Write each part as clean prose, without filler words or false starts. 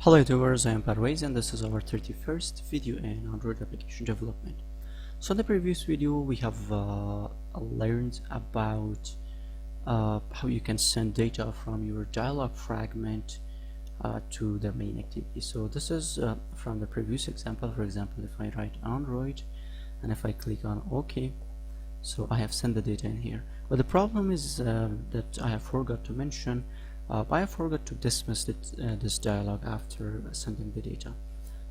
Hello viewers, I am Parvez and this is our 31st video in Android application development. So in the previous video we have learned about how you can send data from your dialog fragment to the main activity. So this is from the previous example. For example, if I write Android and if I click on OK, so I have sent the data in here. But the problem is that I have forgot to mention I forgot to dismiss this dialog after sending the data.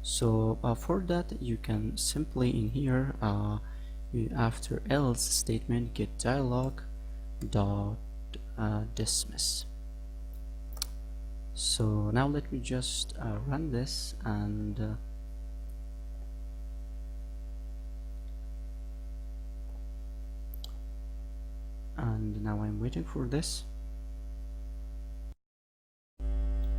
So for that you can simply in here after else statement get dialog dot dismiss. So now let me just run this and now I'm waiting for this.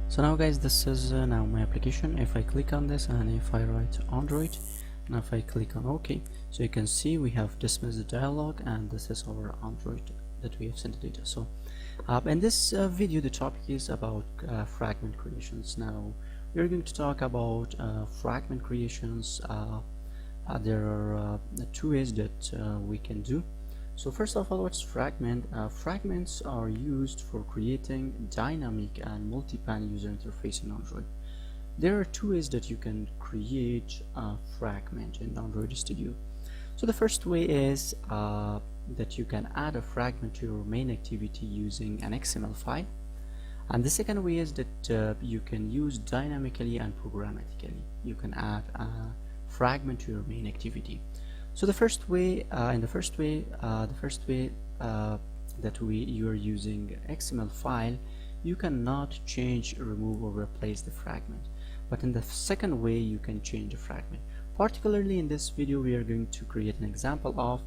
So now guys, this is now my application. If I click on this and if I write Android and if I click on OK, so you can see we have dismissed the dialog and this is our Android that we have sent the data. So in this video the topic is about fragment creations. Now we're going to talk about fragment creations. There are two ways that we can do. So first of all, what's fragment? Fragments are used for creating dynamic and multi-pane user interface in Android. There are two ways that you can create a fragment in Android Studio. So the first way is that you can add a fragment to your main activity using an XML file. And the second way is that you can use dynamically and programmatically. You can add a fragment to your main activity. So the first way, that you are using XML file, you cannot change, remove, or replace the fragment. But in the second way, you can change the fragment. Particularly in this video, we are going to create an example of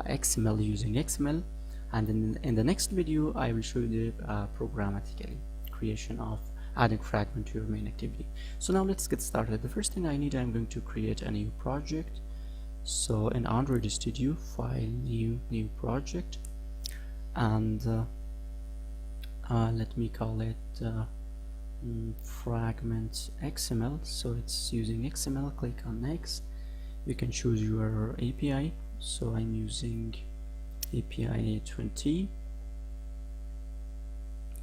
XML using XML, and in the next video, I will show you the programmatically creation of adding fragment to your main activity. So now let's get started. The first thing I need, I'm going to create a new project. So in Android Studio, file, new project, and let me call it Fragment XML. So it's using XML. Click on next. You can choose your API. So I'm using API 20.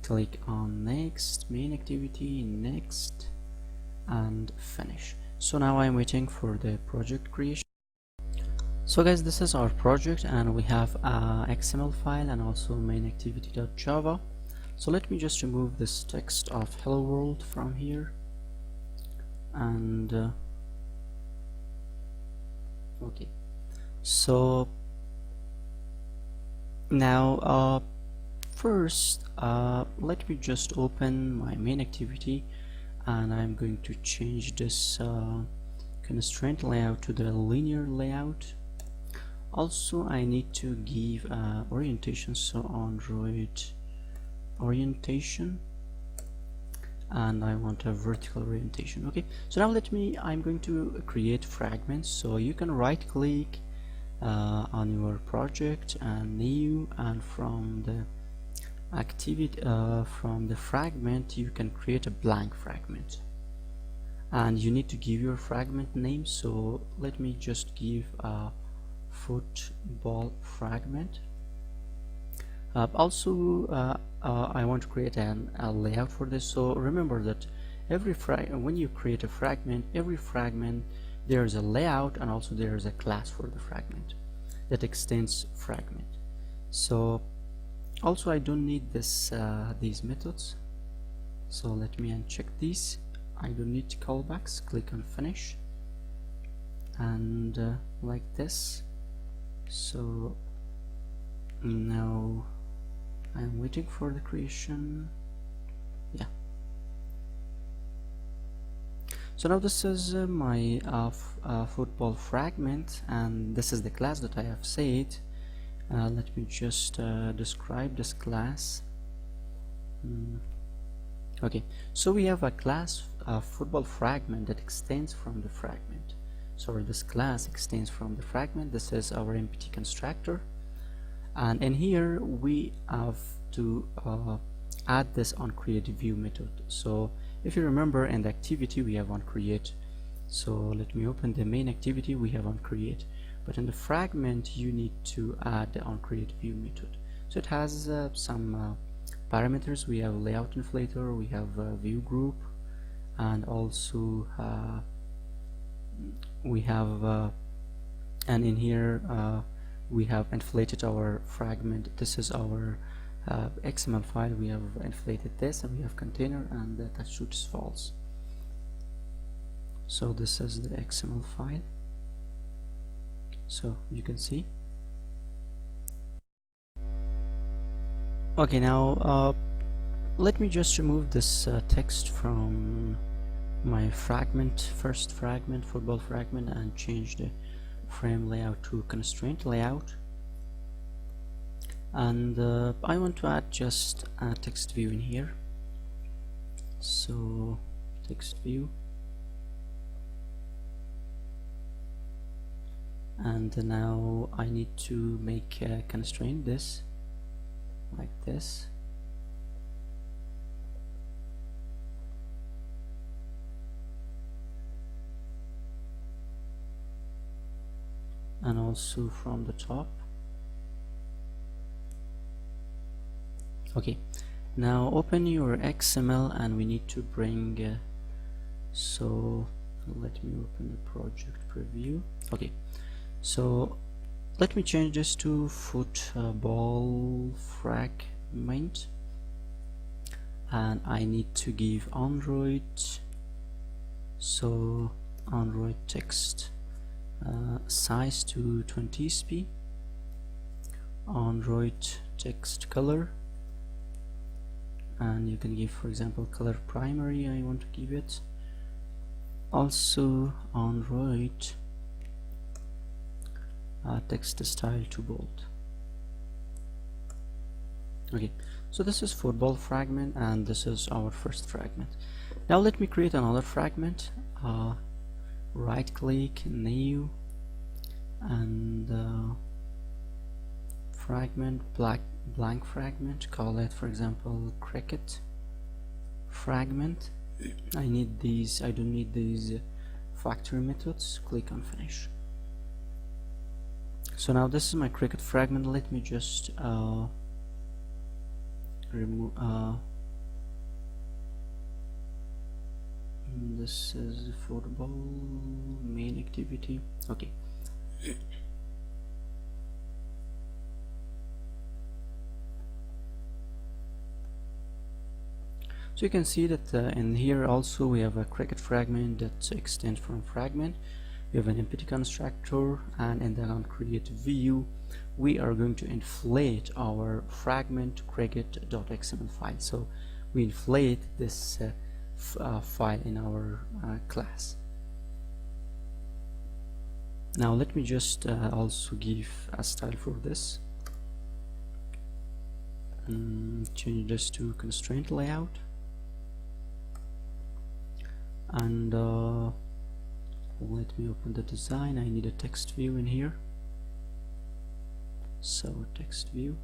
Click on next, main activity, next, and finish. So now I'm waiting for the project creation. So guys, this is our project and we have a XML file and also main activity.java. So let me just remove this text of hello world from here and okay. So now first let me just open my main activity and I'm going to change this constraint layout to the linear layout. Also I need to give orientation, so Android orientation, and I want a vertical orientation. Okay, so now I'm going to create fragments. So you can right click on your project and new, and from the activity from the fragment you can create a blank fragment and you need to give your fragment name. So let me just give a football fragment. Also I want to create a layout for this. So remember that when you create a fragment, every fragment there is a layout and also there is a class for the fragment that extends fragment. So also I don't need this these methods, so let me uncheck these. I don't need callbacks. Click on finish and like this. So now I'm waiting for the creation. Yeah. So now this is my football fragment and this is the class that I have said. Let me just describe this class. Okay, so we have a class football fragment that extends from the fragment. So this class extends from the fragment. This is our empty constructor, and in here we have to add this on create view method. So If you remember, in the activity we have on create, so let me open the main activity, we have on create, but in the fragment you need to add the on create view method. So it has some parameters. We have layout inflator, we have view group, and also we have and in here we have inflated our fragment. This is our XML file. We have inflated this, and we have container, and that shoots false. So this is the XML file, so you can see. Okay, now let me just remove this text from my fragment, first fragment, football fragment, and change the frame layout to constraint layout. And I want to add just a text view in here, so text view, and now I need to make a constraint this like this, and also from the top. Okay, now open your XML, and we need to bring so let me open the project preview. Okay, so let me change this to football fragment, and I need to give Android, so Android text size to 20sp, Android text color, and you can give, for example, color primary. I want to give it. Also Android text style to bold. Okay, so this is football fragment, and this is our first fragment. Now let me create another fragment. Right click, new, and fragment, blank fragment, call it, for example, cricket fragment. I need these, I don't need these factory methods. Click on finish. So now this is my cricket fragment. Let me just remove this is football main activity. Okay, so you can see that in here also we have a cricket fragment that extends from fragment. We have an empty constructor, and in the onCreate view we are going to inflate our fragment cricket.xml file. So we inflate this file in our class. Now let me just also give a style for this. Change this to constraint layout, and let me open the design. I need a text view in here, so text view.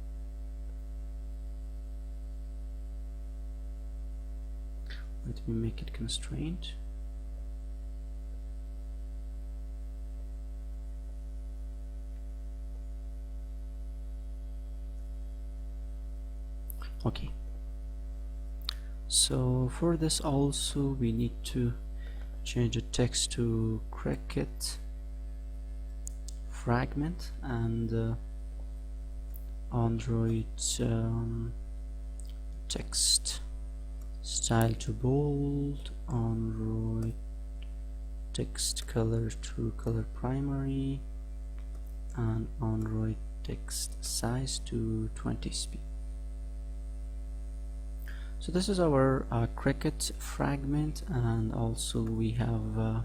Let me make it constraint. Okay, so for this also we need to change the text to cricket fragment, and Android text style to bold, Android text color to color primary, and Android text size to 20sp. So this is our cricket fragment, and also we have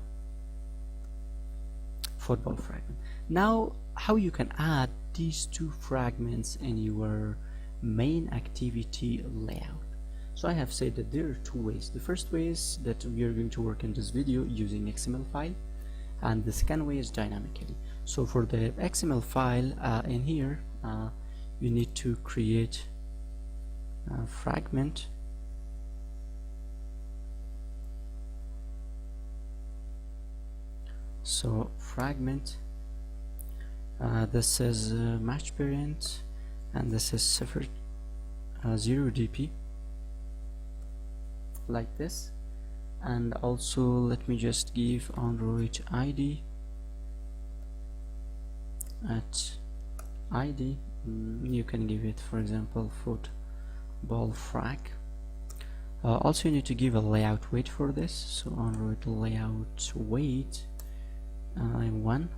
football fragment. Now how you can add these two fragments in your main activity layout. So I have said that there are two ways. The first way is that we are going to work in this video using XML file, and the second way is dynamically. So for the XML file in here you need to create a fragment, So fragment, this is match parent, and this is 0 dp, like this. And also let me just give Android ID at ID. You can give it, for example, football frag. Also you need to give a layout weight for this, so Android layout weight 1.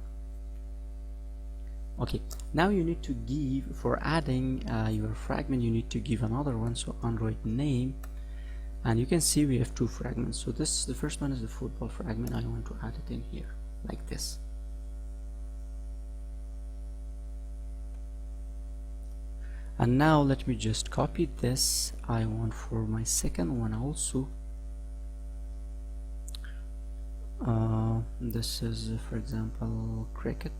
Okay, now you need to give, for adding your fragment, you need to give another one, so Android name. And you can see we have 2 fragments. So this, the first one is the football fragment. I want to add it in here like this. And now let me just copy this. I want for my second one also. This is for example cricket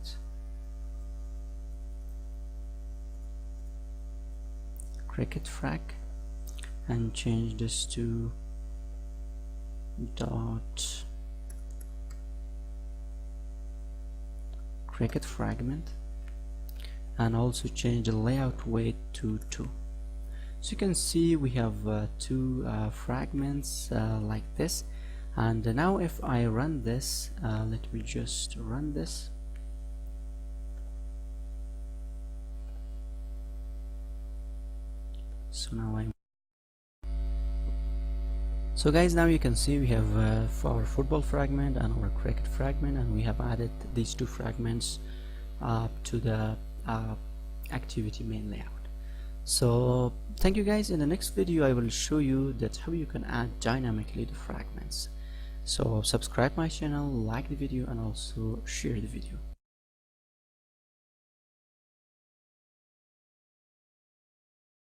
frag, and change this to dot cricket fragment, and also change the layout weight to 2. So you can see we have 2 fragments like this. And now if I run this, let me just run this. So now so guys, now you can see we have our football fragment and our cricket fragment, and we have added these 2 fragments to the activity main layout. So thank you guys. In the next video I will show you that how you can add dynamically the fragments. So subscribe my channel, like the video, and also share the video.